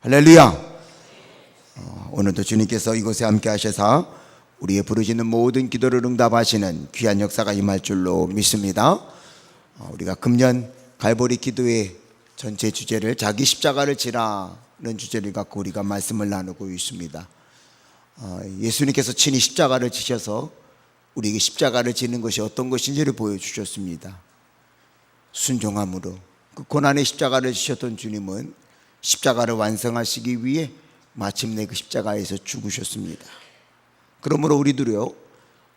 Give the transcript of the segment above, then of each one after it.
할렐루야. 오늘도 주님께서 이곳에 함께 하셔서 우리의 부르짖는 모든 기도를 응답하시는 귀한 역사가 임할 줄로 믿습니다. 우리가 금년 갈보리 기도의 전체 주제를 자기 십자가를 지라는 주제를 갖고 우리가 말씀을 나누고 있습니다. 예수님께서 친히 십자가를 지셔서 우리에게 십자가를 지는 것이 어떤 것인지를 보여주셨습니다. 순종함으로 그 고난의 십자가를 지셨던 주님은 십자가를 완성하시기 위해 마침내 그 십자가에서 죽으셨습니다. 그러므로 우리들요,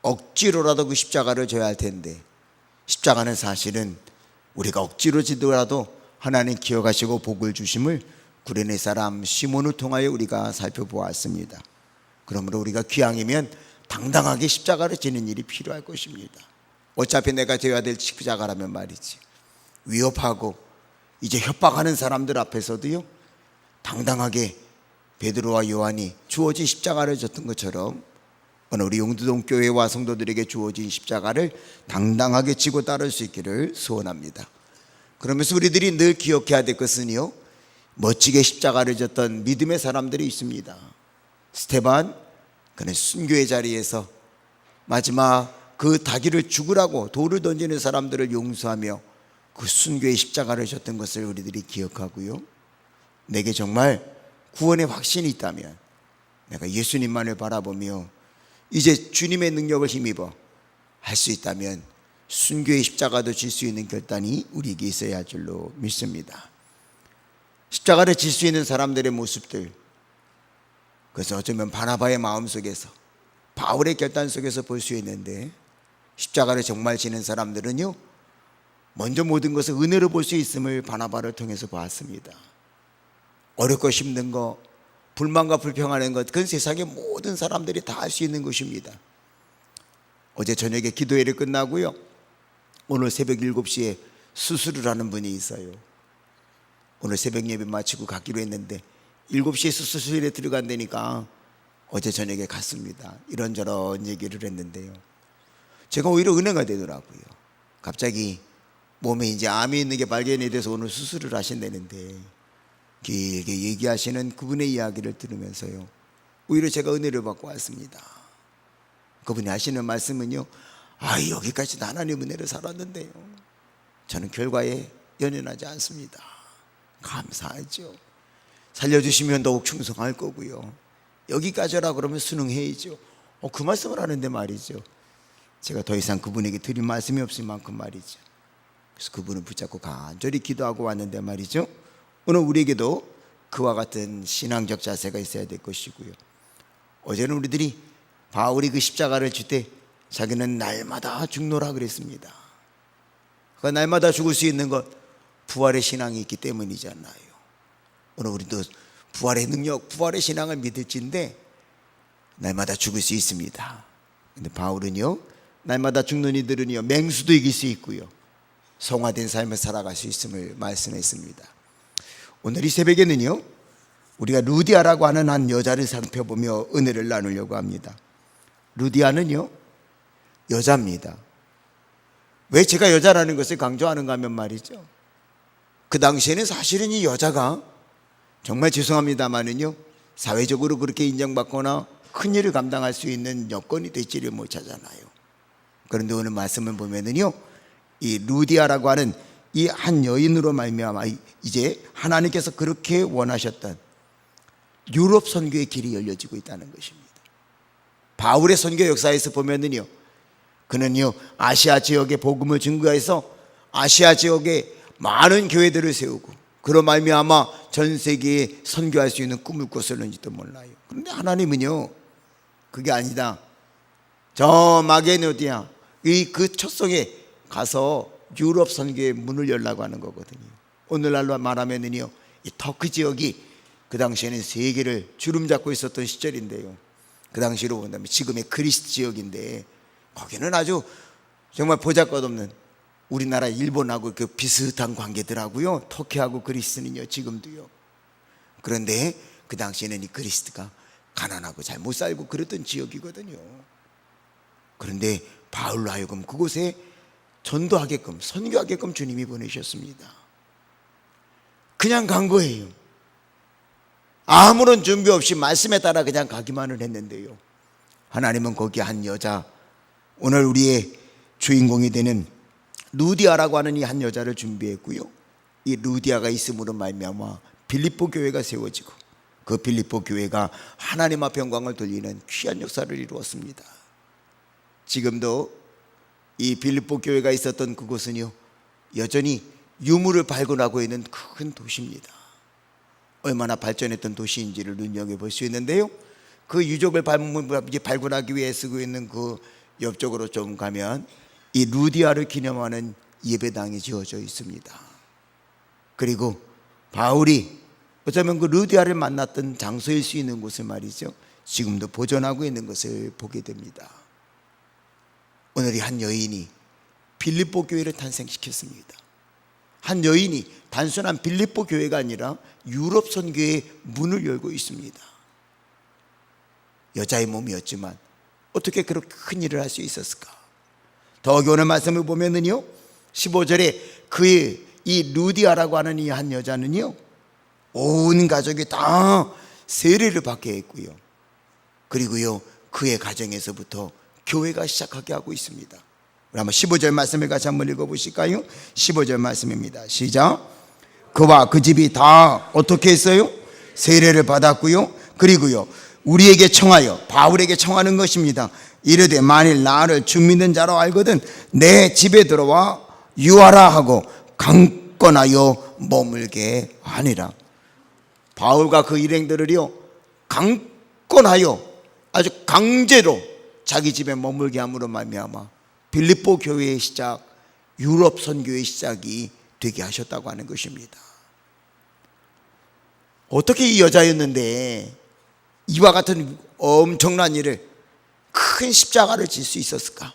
억지로라도 그 십자가를 져야 할 텐데, 십자가는 사실은 우리가 억지로 지더라도 하나님 기억하시고 복을 주심을 구레네 사람 시몬을 통하여 우리가 살펴보았습니다. 그러므로 우리가 기왕이면 당당하게 십자가를 지는 일이 필요할 것입니다. 어차피 내가 져야 될 십자가라면 말이지, 위협하고 이제 협박하는 사람들 앞에서도요, 당당하게 베드로와 요한이 주어진 십자가를 졌던 것처럼 오늘 우리 용두동 교회와 성도들에게 주어진 십자가를 당당하게 지고 따를 수 있기를 소원합니다. 그러면서 우리들이 늘 기억해야 될 것은요, 멋지게 십자가를 졌던 믿음의 사람들이 있습니다. 스테반, 그는 순교의 자리에서 마지막 그 닭이를 죽으라고 돌을 던지는 사람들을 용서하며 그 순교의 십자가를 졌던 것을 우리들이 기억하고요, 내게 정말 구원의 확신이 있다면 내가 예수님만을 바라보며 이제 주님의 능력을 힘입어 할 수 있다면 순교의 십자가도 질 수 있는 결단이 우리에게 있어야 할 줄로 믿습니다. 십자가를 질 수 있는 사람들의 모습들, 그래서 어쩌면 바나바의 마음 속에서, 바울의 결단 속에서 볼 수 있는데, 십자가를 정말 지는 사람들은요, 먼저 모든 것을 은혜로 볼 수 있음을 바나바를 통해서 보았습니다. 어렵고 힘든 거, 불만과 불평하는 것, 그건 세상의 모든 사람들이 다 할 수 있는 것입니다. 어제 저녁에 기도회를 끝나고요, 오늘 새벽 7시에 수술을 하는 분이 있어요. 오늘 새벽 예배 마치고 가기로 했는데 7시에 수술실에 들어간다니까 어제 저녁에 갔습니다. 이런저런 얘기를 했는데요, 제가 오히려 은혜가 되더라고요. 갑자기 몸에 이제 암이 있는 게 발견이 돼서 오늘 수술을 하신다는데 길게 얘기하시는 그분의 이야기를 들으면서요, 오히려 제가 은혜를 받고 왔습니다. 그분이 하시는 말씀은요, 여기까지도 하나님 은혜를 살았는데요, 저는 결과에 연연하지 않습니다. 감사하죠. 살려주시면 더욱 충성할 거고요, 여기까지라 그러면 순응해야죠. 그 말씀을 하는데 말이죠, 제가 더 이상 그분에게 드릴 말씀이 없을 만큼 말이죠. 그래서 그분을 붙잡고 간절히 기도하고 왔는데 말이죠, 오늘 우리에게도 그와 같은 신앙적 자세가 있어야 될 것이고요, 어제는 우리들이 바울이 그 십자가를 질 때 자기는 날마다 죽노라 그랬습니다. 그 날마다 죽을 수 있는 것, 부활의 신앙이 있기 때문이잖아요. 오늘 우리도 부활의 능력, 부활의 신앙을 믿을진데 날마다 죽을 수 있습니다. 근데 바울은요, 날마다 죽는 이들은요, 맹수도 이길 수 있고요, 성화된 삶을 살아갈 수 있음을 말씀했습니다. 오늘 이 새벽에는요, 우리가 루디아라고 하는 한 여자를 살펴보며 은혜를 나누려고 합니다. 루디아는요, 여자입니다. 왜 제가 여자라는 것을 강조하는가 하면 말이죠, 그 당시에는 사실은 이 여자가 정말 죄송합니다마는요, 사회적으로 그렇게 인정받거나 큰 일을 감당할 수 있는 여건이 되지를 못하잖아요. 그런데 오늘 말씀을 보면은요, 이 루디아라고 하는 이 한 여인으로 말미암아 이제 하나님께서 그렇게 원하셨던 유럽 선교의 길이 열려지고 있다는 것입니다. 바울의 선교 역사에서 보면은요, 그는요, 아시아 지역에 복음을 증거해서 아시아 지역에 많은 교회들을 세우고 그로 말미암아 전 세계에 선교할 수 있는 꿈을 꿨을는지도 몰라요. 그런데 하나님은요, 그게 아니다, 저 마게도니아 이 그 첫 성에 가서 유럽 선교의 문을 열라고 하는 거거든요. 오늘날로 말하면은요, 이 터키 지역이 그 당시에는 세계를 주름잡고 있었던 시절인데요, 그 당시로 본다면 지금의 그리스 지역인데, 거기는 아주 정말 보잘것없는 우리나라 일본하고 그 비슷한 관계더라고요. 터키하고 그리스는요, 지금도요. 그런데 그 당시에는 이 그리스가 가난하고 잘 못 살고 그랬던 지역이거든요. 그런데 바울로 하여금 그곳에 전도하게끔, 선교하게끔 주님이 보내셨습니다. 그냥 간 거예요. 아무런 준비 없이 말씀에 따라 그냥 가기만을 했는데요, 하나님은 거기 한 여자, 오늘 우리의 주인공이 되는 루디아라고 하는 이 한 여자를 준비했고요, 이 루디아가 있음으로 말미암아 빌립보 교회가 세워지고 그 빌립보 교회가 하나님 앞에 영광을 돌리는 귀한 역사를 이루었습니다. 지금도 이 빌립보 교회가 있었던 그곳은요, 여전히 유물을 발굴하고 있는 큰 도시입니다. 얼마나 발전했던 도시인지를 눈여겨볼 수 있는데요, 그 유적을 발굴하기 위해 쓰고 있는 그 옆쪽으로 좀 가면 이 루디아를 기념하는 예배당이 지어져 있습니다. 그리고 바울이 어쩌면 그 루디아를 만났던 장소일 수 있는 곳을 말이죠, 지금도 보존하고 있는 것을 보게 됩니다. 오늘 이 한 여인이 빌립보 교회를 탄생시켰습니다. 한 여인이 단순한 빌립보 교회가 아니라 유럽 선교의 문을 열고 있습니다. 여자의 몸이었지만 어떻게 그렇게 큰 일을 할 수 있었을까? 더욱이 오늘 말씀을 보면은요, 15절에 그의 이 루디아라고 하는 이 한 여자는요, 온 가족이 다 세례를 받게 했고요, 그리고요 그의 가정에서부터 교회가 시작하게 하고 있습니다. 우리 한번 15절 말씀을 같이 한번 읽어보실까요? 15절 말씀입니다. 시작. 그와 그 집이 다 어떻게 했어요? 세례를 받았고요, 그리고요 우리에게 청하여, 바울에게 청하는 것입니다. 이르되 만일 나를 주 믿는 자로 알거든 내 집에 들어와 유하라 하고 강권하여 머물게 하니라. 바울과 그 일행들을요 강권하여 아주 강제로 자기 집에 머물게 함으로 말미암아 빌립보 교회의 시작, 유럽 선교의 시작이 되게 하셨다고 하는 것입니다. 어떻게 이 여자였는데 이와 같은 엄청난 일을, 큰 십자가를 질 수 있었을까?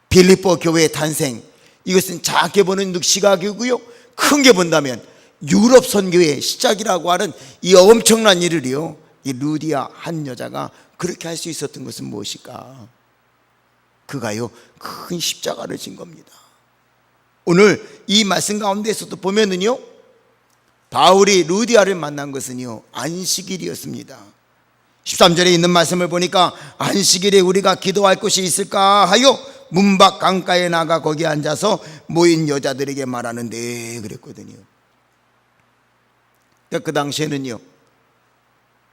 빌립보 교회의 탄생, 이것은 작게 보는 시각이고요, 큰 게 본다면 유럽 선교의 시작이라고 하는 이 엄청난 일을요, 이 루디아 한 여자가 그렇게 할 수 있었던 것은 무엇일까? 그가요 큰 십자가를 진 겁니다. 오늘 이 말씀 가운데서도 보면은요, 바울이 루디아를 만난 것은요 안식일이었습니다. 13절에 있는 말씀을 보니까 안식일에 우리가 기도할 곳이 있을까 하여 문 밖 강가에 나가 거기 앉아서 모인 여자들에게 말하는데 그랬거든요. 그 당시에는요,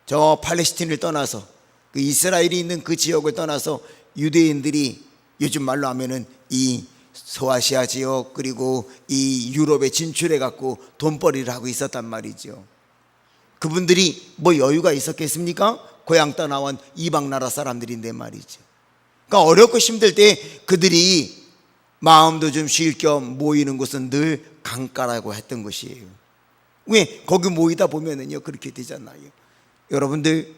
저 팔레스틴을 떠나서 그 이스라엘이 있는 그 지역을 떠나서 유대인들이 요즘 말로 하면은 이 소아시아 지역 그리고 이 유럽에 진출해 갖고 돈벌이를 하고 있었단 말이죠. 그분들이 뭐 여유가 있었겠습니까? 고향 떠나온 이방 나라 사람들인데 말이죠. 그러니까 어렵고 힘들 때 그들이 마음도 좀 쉴 겸 모이는 곳은 늘 강가라고 했던 것이에요. 왜? 거기 모이다 보면은요 그렇게 되잖아요. 여러분들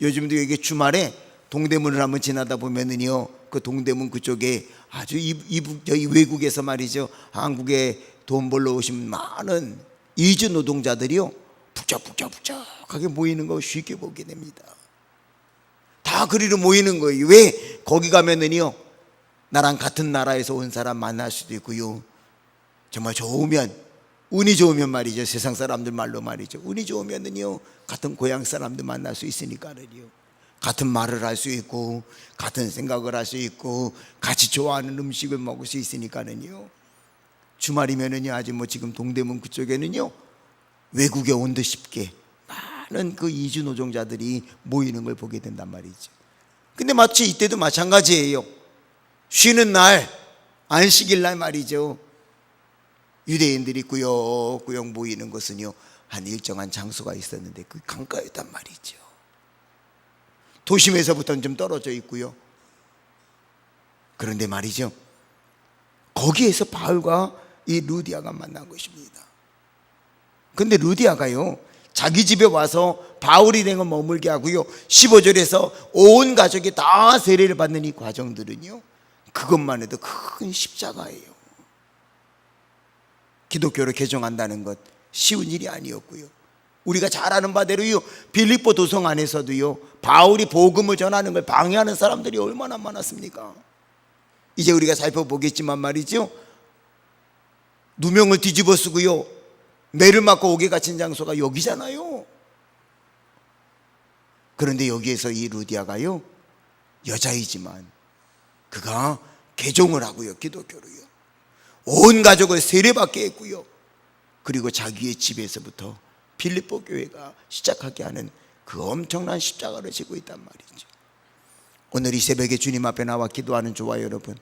요즘도 여기 주말에 동대문을 한번 지나다 보면은요, 그 동대문 그쪽에 아주 저희 외국에서 말이죠, 한국에 돈 벌러 오신 많은 이주 노동자들이요 북적북적하게 모이는 거 쉽게 보게 됩니다. 다 그리로 모이는 거예요. 왜? 거기 가면은요 나랑 같은 나라에서 온 사람 만날 수도 있고요, 정말 좋으면, 운이 좋으면 말이죠, 세상 사람들 말로 말이죠, 운이 좋으면은요 같은 고향 사람들 만날 수 있으니까는요, 같은 말을 할 수 있고 같은 생각을 할 수 있고 같이 좋아하는 음식을 먹을 수 있으니까는요, 주말이면은요 아주 뭐 지금 동대문 그쪽에는요 외국에 온 듯 싶게 많은 그 이주 노동자들이 모이는 걸 보게 된단 말이죠. 근데 마치 이때도 마찬가지예요. 쉬는 날, 안식일 날 말이죠, 유대인들이 꾸역꾸역 모이는 것은요 한 일정한 장소가 있었는데 그 강가였단 말이죠. 도심에서부터는 좀 떨어져 있고요. 그런데 말이죠, 거기에서 바울과 이 루디아가 만난 것입니다. 근데 루디아가요 자기 집에 와서 바울이 된 건 머물게 하고요, 15절에서 온 가족이 다 세례를 받는 이 과정들은요 그것만 해도 큰 십자가예요. 기독교를 개종한다는 것 쉬운 일이 아니었고요, 우리가 잘 아는 바대로요 빌립보 도성 안에서도요 바울이 복음을 전하는 걸 방해하는 사람들이 얼마나 많았습니까? 이제 우리가 살펴보겠지만 말이죠, 누명을 뒤집어 쓰고요 매를 맞고 오게 갇힌 장소가 여기잖아요. 그런데 여기에서 이 루디아가요, 여자이지만 그가 개종을 하고요, 기독교로요. 온 가족을 세례받게 했고요. 그리고 자기의 집에서부터 빌립보 교회가 시작하게 하는 그 엄청난 십자가를 지고 있단 말이죠. 오늘 이 새벽에 주님 앞에 나와 기도하는 저와 여러분,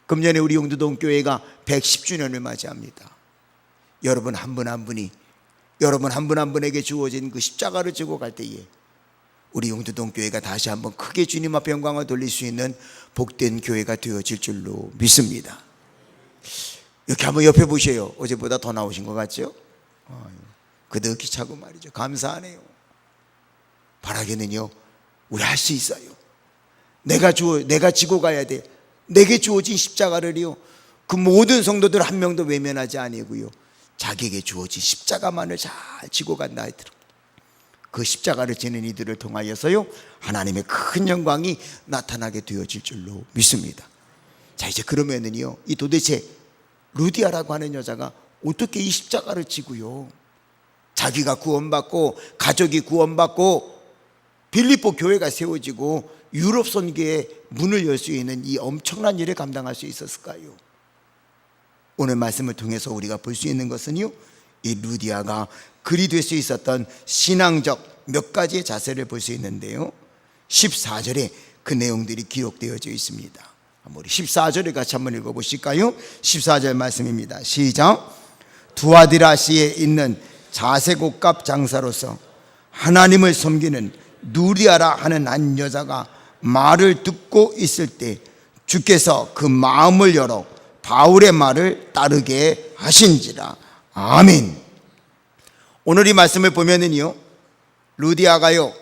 금년에 우리 용두동 교회가 110주년을 맞이합니다. 여러분 한 분 한 분이, 여러분 한 분 한 분에게 주어진 그 십자가를 지고 갈 때에 우리 용두동 교회가 다시 한번 크게 주님 앞에 영광을 돌릴 수 있는 복된 교회가 되어질 줄로 믿습니다. 이렇게 한번 옆에 보세요. 어제보다 더 나오신 것 같죠? 그득히 차고 말이죠. 감사하네요. 바라기는요, 우리 할 수 있어요. 내가 지고 가야 돼. 내게 주어진 십자가를요, 그 모든 성도들 한 명도 외면하지 아니고요, 자기에게 주어진 십자가만을 잘 지고 간다 하더라. 그 십자가를 지는 이들을 통하여서요, 하나님의 큰 영광이 나타나게 되어질 줄로 믿습니다. 자, 이제 그러면은요, 이 도대체 루디아라고 하는 여자가 어떻게 이 십자가를 지고요, 자기가 구원받고 가족이 구원받고 빌립보 교회가 세워지고 유럽 선교의 문을 열 수 있는 이 엄청난 일을 감당할 수 있었을까요? 오늘 말씀을 통해서 우리가 볼 수 있는 것은요, 이 루디아가 글이 될 수 있었던 신앙적 몇 가지의 자세를 볼 수 있는데요, 14절에 그 내용들이 기록되어져 있습니다. 우리 14절을 같이 한번 읽어보실까요? 14절 말씀입니다. 시작. 두아디라시에 있는 자색옷값 장사로서 하나님을 섬기는 누리아라 하는 한 여자가 말을 듣고 있을 때 주께서 그 마음을 열어 바울의 말을 따르게 하신지라. 아멘. 오늘 이 말씀을 보면은요, 루디아가요,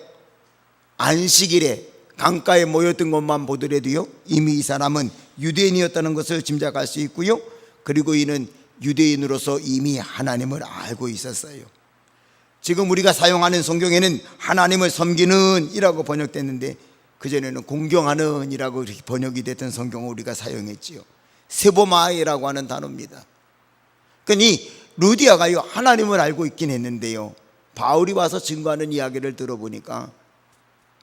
안식일에 강가에 모였던 것만 보더라도요, 이미 이 사람은 유대인이었다는 것을 짐작할 수 있고요, 그리고 이는 유대인으로서 이미 하나님을 알고 있었어요. 지금 우리가 사용하는 성경에는 하나님을 섬기는 이라고 번역됐는데, 그전에는 공경하는 이라고 번역이 됐던 성경을 우리가 사용했지요. 세보마이라고 하는 단어입니다. 그러니까 이 루디아가요, 하나님을 알고 있긴 했는데요, 바울이 와서 증거하는 이야기를 들어보니까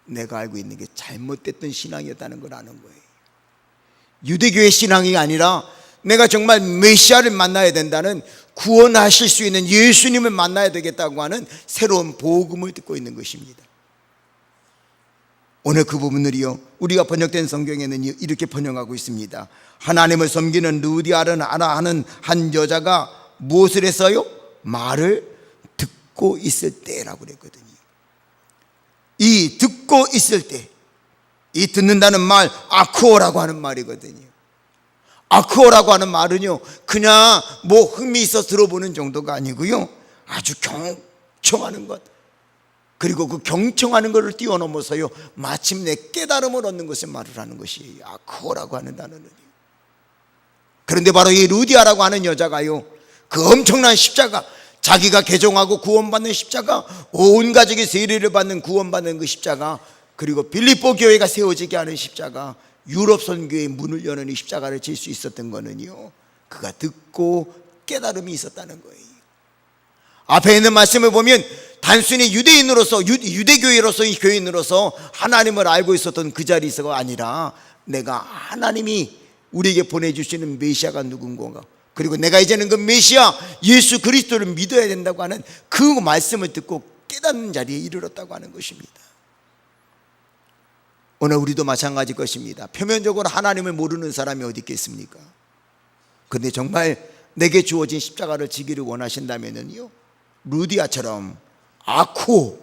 내가 알고 있는 게 잘못됐던 신앙이었다는 걸 아는 거예요. 유대교의 신앙이 아니라 내가 정말 메시아를 만나야 된다는, 구원하실 수 있는 예수님을 만나야 되겠다고 하는 새로운 복음을 듣고 있는 것입니다. 오늘 그 부분을요, 우리가 번역된 성경에는 이렇게 번역하고 있습니다. 하나님을 섬기는 루디아라 하는 한 여자가 무엇을 했어요? 말을 듣고 있을 때라고 그랬거든요. 이 듣고 있을 때, 이 듣는다는 말 아쿠오라고 하는 말이거든요. 아쿠오라고 하는 말은요, 그냥 뭐 흥미 있어 들어보는 정도가 아니고요, 아주 경청하는 것, 그리고 그 경청하는 것을 뛰어넘어서요, 마침내 깨달음을 얻는 것을 말을 하는 것이 아쿠오라고 하는 단어는요. 그런데 바로 이 루디아라고 하는 여자가요, 그 엄청난 십자가, 자기가 개종하고 구원받는 십자가, 온 가족이 세례를 받는 구원받는 그 십자가, 그리고 빌립보 교회가 세워지게 하는 십자가, 유럽 선교의 문을 여는 이 십자가를 질 수 있었던 거는요, 그가 듣고 깨달음이 있었다는 거예요. 앞에 있는 말씀을 보면 단순히 유대인으로서, 유대교회로서의 교인으로서 하나님을 알고 있었던 그 자리에서가 아니라, 내가 하나님이 우리에게 보내주시는 메시아가 누군가, 그리고 내가 이제는 그 메시아 예수 그리스도를 믿어야 된다고 하는 그 말씀을 듣고 깨닫는 자리에 이르렀다고 하는 것입니다. 오늘 우리도 마찬가지일 것입니다. 표면적으로 하나님을 모르는 사람이 어디 있겠습니까? 그런데 정말 내게 주어진 십자가를 지기를 원하신다면요, 루디아처럼 아쿠,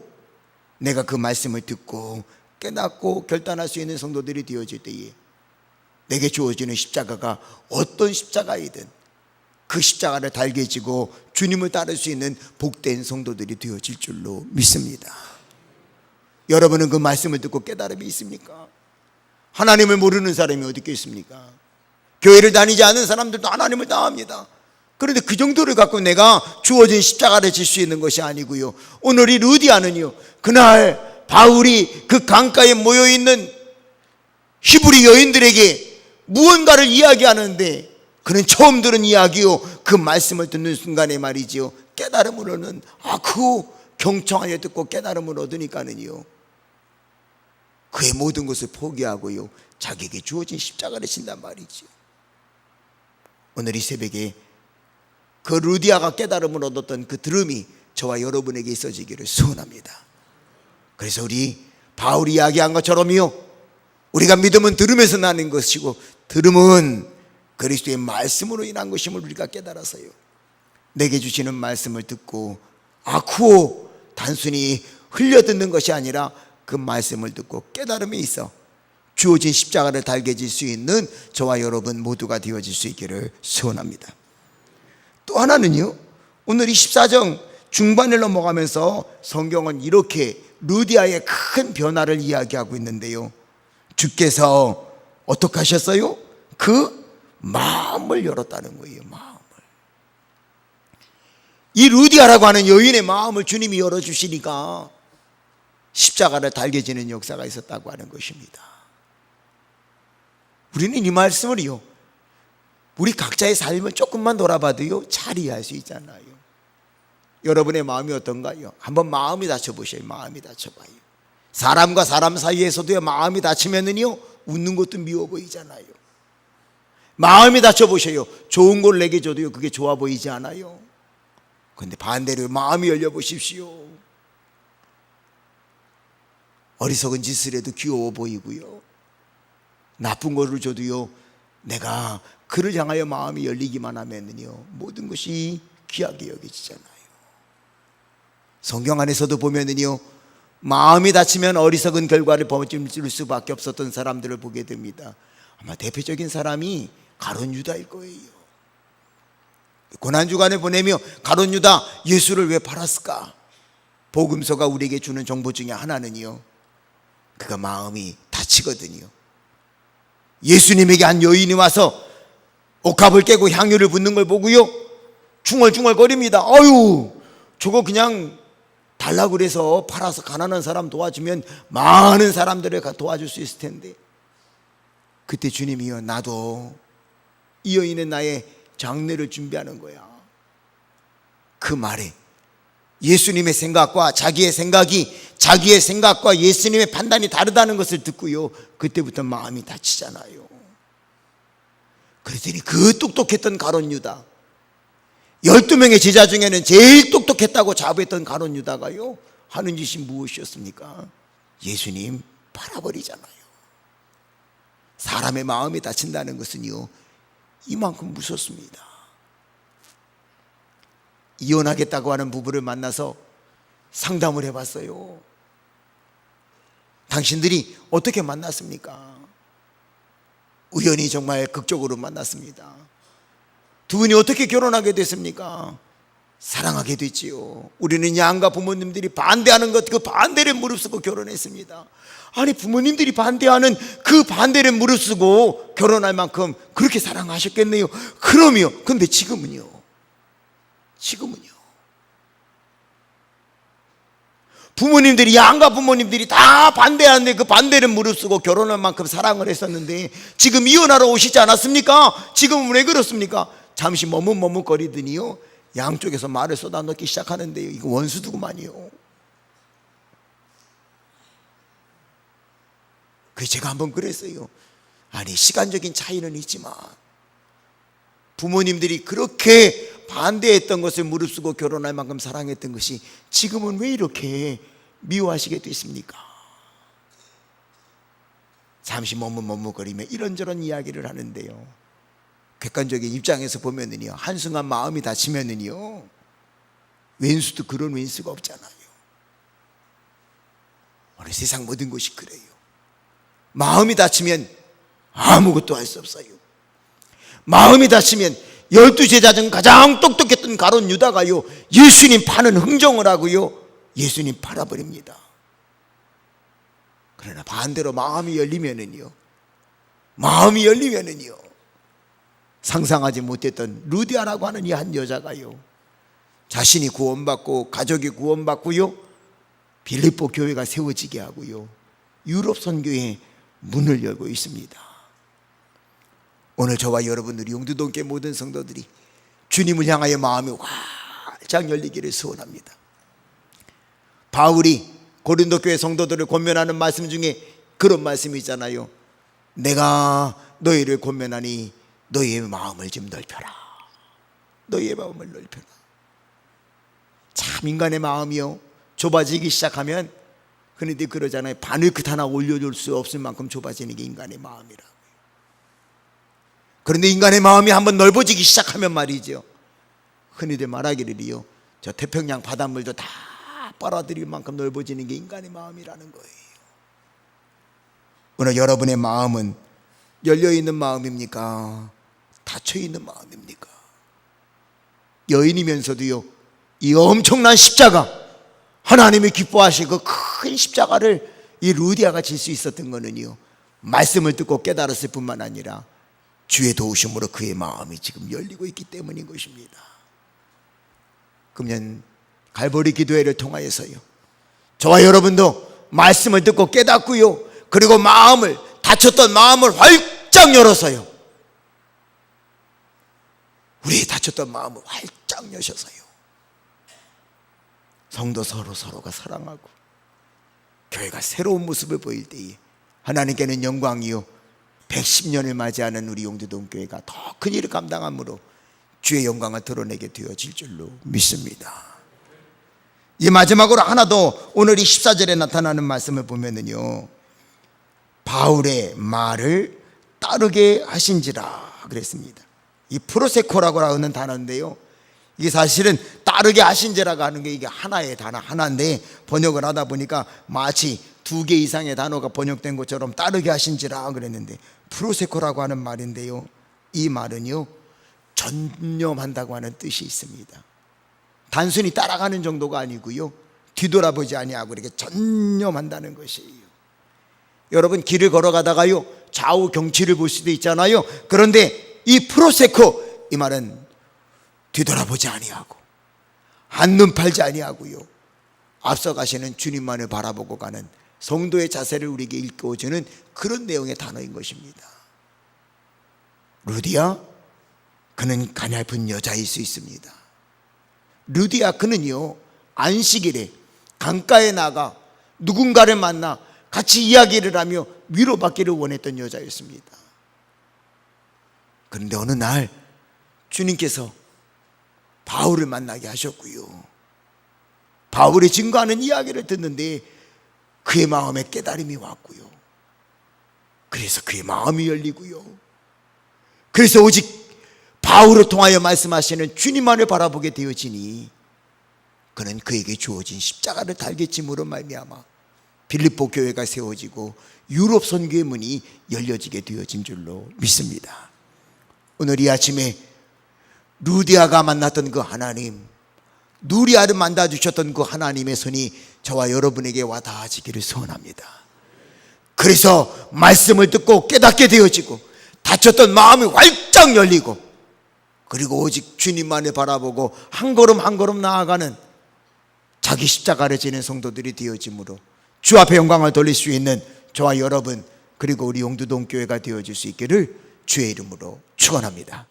내가 그 말씀을 듣고 깨닫고 결단할 수 있는 성도들이 되어질 때에 내게 주어지는 십자가가 어떤 십자가이든 그 십자가를 달게 지고 주님을 따를 수 있는 복된 성도들이 되어질 줄로 믿습니다. 여러분은 그 말씀을 듣고 깨달음이 있습니까? 하나님을 모르는 사람이 어디 있겠습니까? 교회를 다니지 않은 사람들도 하나님을 다 압니다. 그런데 그 정도를 갖고 내가 주어진 십자가를 질 수 있는 것이 아니고요, 오늘 이 루디아는요, 그날 바울이 그 강가에 모여있는 히브리 여인들에게 무언가를 이야기하는데, 그는 처음 들은 이야기요, 그 말씀을 듣는 순간에 말이지요, 깨달음을 얻는, 그 경청하여 듣고 깨달음을 얻으니까는요, 그의 모든 것을 포기하고요, 자기에게 주어진 십자가를 진단 말이죠. 오늘 이 새벽에 그 루디아가 깨달음을 얻었던 그 들음이 저와 여러분에게 있어지기를 소원합니다. 그래서 우리 바울이 이야기한 것처럼요, 우리가 믿음은 들음에서 나는 것이고 들음은 그리스도의 말씀으로 인한 것임을 우리가 깨달아서요, 내게 주시는 말씀을 듣고 아쿠오, 단순히 흘려듣는 것이 아니라 그 말씀을 듣고 깨달음이 있어 주어진 십자가를 달게 질 수 있는 저와 여러분 모두가 되어질 수 있기를 소원합니다. 또 하나는요, 오늘 이 14장 중반을 넘어가면서 성경은 이렇게 루디아의 큰 변화를 이야기하고 있는데요, 주께서 어떻게 하셨어요? 그 마음을 열었다는 거예요. 마음을. 이 루디아라고 하는 여인의 마음을 주님이 열어주시니까 십자가를 달게 지는 역사가 있었다고 하는 것입니다. 우리는 이 말씀을요, 우리 각자의 삶을 조금만 돌아봐도요, 잘 이해할 수 있잖아요. 여러분의 마음이 어떤가요? 한번 마음이 다쳐보세요. 마음이 다쳐봐요. 사람과 사람 사이에서도요, 마음이 다치면은요, 웃는 것도 미워 보이잖아요. 마음이 다쳐보세요. 좋은 걸 내게 줘도요, 그게 좋아 보이지 않아요. 그런데 반대로 마음이 열려보십시오. 어리석은 짓을 해도 귀여워 보이고요, 나쁜 거를 줘도요, 내가 그를 향하여 마음이 열리기만 하면요, 모든 것이 귀하게 여겨지잖아요. 성경 안에서도 보면은요, 마음이 다치면 어리석은 결과를 범칠 수밖에 없었던 사람들을 보게 됩니다. 아마 대표적인 사람이 가룟 유다일 거예요. 고난주간에 보내며 가룟 유다, 예수를 왜 팔았을까? 복음서가 우리에게 주는 정보 중에 하나는요, 그가 마음이 다치거든요. 예수님에게 한 여인이 와서 옥합을 깨고 향유를 붓는 걸 보고요, 중얼중얼거립니다. 아유, 저거 그냥 달라고 그래서 팔아서 가난한 사람 도와주면 많은 사람들을 도와줄 수 있을 텐데. 그때 주님이요, 나도 이 여인은 나의 장례를 준비하는 거야. 그 말에 예수님의 생각과 자기의 생각이, 자기의 생각과 예수님의 판단이 다르다는 것을 듣고요, 그때부터 마음이 다치잖아요. 그랬더니 그 똑똑했던 가룟 유다, 12명의 제자 중에는 제일 똑똑했다고 자부했던 가룟 유다가요, 하는 짓이 무엇이었습니까? 예수님 팔아버리잖아요. 사람의 마음이 다친다는 것은요, 이만큼 무섭습니다. 이혼하겠다고 하는 부부를 만나서 상담을 해봤어요. 당신들이 어떻게 만났습니까? 우연히 정말 극적으로 만났습니다. 두 분이 어떻게 결혼하게 됐습니까? 사랑하게 됐지요. 우리는 양가 부모님들이 반대하는 것, 그 반대를 무릅쓰고 결혼했습니다. 아니, 부모님들이 반대하는 그 반대를 무릅쓰고 결혼할 만큼 그렇게 사랑하셨겠네요. 그럼요. 근데 지금은요, 부모님들이, 양가 부모님들이 다 반대하는데 그 반대를 무릅쓰고 결혼할 만큼 사랑을 했었는데 지금 이혼하러 오시지 않았습니까? 지금은 왜 그렇습니까? 잠시 머뭇머뭇거리더니요, 양쪽에서 말을 쏟아넣기 시작하는데요, 이거 원수두구만이요. 그래서 제가 한번 그랬어요. 아니, 시간적인 차이는 있지만 부모님들이 그렇게 반대했던 것을 무릅쓰고 결혼할 만큼 사랑했던 것이 지금은 왜 이렇게 미워하시게 됐습니까? 잠시 머뭇머뭇거리며 이런저런 이야기를 하는데요, 객관적인 입장에서 보면은요, 한순간 마음이 다치면은요, 왼수도 그런 왼수가 없잖아요. 오늘 세상 모든 것이 그래요. 마음이 다치면 아무것도 할 수 없어요. 마음이 다치면 12제자 중 가장 똑똑했던 가룟 유다가요, 예수님 파는 흥정을 하고요, 예수님 팔아버립니다. 그러나 반대로 마음이 열리면은요, 상상하지 못했던 루디아라고 하는 이 한 여자가요, 자신이 구원받고 가족이 구원받고요, 빌립보 교회가 세워지게 하고요, 유럽 선교에 문을 열고 있습니다. 오늘 저와 여러분, 우리 용두동교회 모든 성도들이 주님을 향하여 마음이 활짝 열리기를 소원합니다. 바울이 고린도 교회 성도들을 권면하는 말씀 중에 그런 말씀이 있잖아요. 내가 너희를 권면하니 너희의 마음을 좀 넓혀라. 너희의 마음을 넓혀라. 참 인간의 마음이요, 좁아지기 시작하면, 그런데 그러잖아요. 바늘 끝 하나 올려줄 수 없을 만큼 좁아지는 게 인간의 마음이라고요. 그런데 인간의 마음이 한번 넓어지기 시작하면 말이죠, 흔히들 말하기를요, 저 태평양 바닷물도 다 빨아들일 만큼 넓어지는 게 인간의 마음이라는 거예요. 오늘 여러분의 마음은 열려있는 마음입니까? 닫혀있는 마음입니까? 여인이면서도요, 이 엄청난 십자가, 하나님이 기뻐하실 그 큰 십자가를 이 루디아가 질 수 있었던 거는요, 말씀을 듣고 깨달았을 뿐만 아니라 주의 도우심으로 그의 마음이 지금 열리고 있기 때문인 것입니다. 금년 갈보리 기도회를 통하여서요, 저와 여러분도 말씀을 듣고 깨닫고요, 그리고 마음을, 닫혔던 마음을 활짝 열어서요, 우리의 닫혔던 마음을 활짝 여셔서요, 성도 서로가 사랑하고 교회가 새로운 모습을 보일 때에 하나님께는 영광이요, 110년을 맞이하는 우리 용두동교회가 더 큰 일을 감당함으로 주의 영광을 드러내게 되어질 줄로 믿습니다. 이 마지막으로 하나 더, 오늘 이 14절에 나타나는 말씀을 보면은요, 바울의 말을 따르게 하신지라 그랬습니다. 이 프로세코라고 하는 단어인데요, 이게 사실은 따르게 하신지라고 하는 게 이게 하나의 단어 하나인데, 번역을 하다 보니까 마치 2개 이상의 단어가 번역된 것처럼 따르게 하신지라 그랬는데, 프로세코라고 하는 말인데요, 이 말은요, 전념한다고 하는 뜻이 있습니다. 단순히 따라가는 정도가 아니고요, 뒤돌아보지 아니하고 이렇게 전념한다는 것이에요. 여러분, 길을 걸어가다가요, 좌우 경치를 볼 수도 있잖아요. 그런데 이 프로세코, 이 말은 뒤돌아보지 아니하고 한눈 팔지 아니하고요, 앞서가시는 주님만을 바라보고 가는 성도의 자세를 우리에게 일깨워주는 그런 내용의 단어인 것입니다. 루디아, 그는 가냘픈 여자일 수 있습니다. 루디아, 그는요, 안식일에 강가에 나가 누군가를 만나 같이 이야기를 하며 위로받기를 원했던 여자였습니다. 그런데 어느 날 주님께서 바울을 만나게 하셨고요, 바울이 증거하는 이야기를 듣는데 그의 마음에 깨달음이 왔고요, 그래서 그의 마음이 열리고요, 그래서 오직 바울을 통하여 말씀하시는 주님만을 바라보게 되어지니 그는 그에게 주어진 십자가를 달게 짐으로 말미암아 빌립보 교회가 세워지고 유럽 선교의 문이 열려지게 되어진 줄로 믿습니다. 오늘 이 아침에 루디아가 만났던 그 하나님, 누리아를 만나주셨던 그 하나님의 손이 저와 여러분에게 와닿아지기를 소원합니다. 그래서 말씀을 듣고 깨닫게 되어지고 닫혔던 마음이 활짝 열리고, 그리고 오직 주님만을 바라보고 한 걸음 한 걸음 나아가는 자기 십자가를 지는 성도들이 되어짐으로 주 앞에 영광을 돌릴 수 있는 저와 여러분, 그리고 우리 용두동교회가 되어질 수 있기를 주의 이름으로 축원합니다.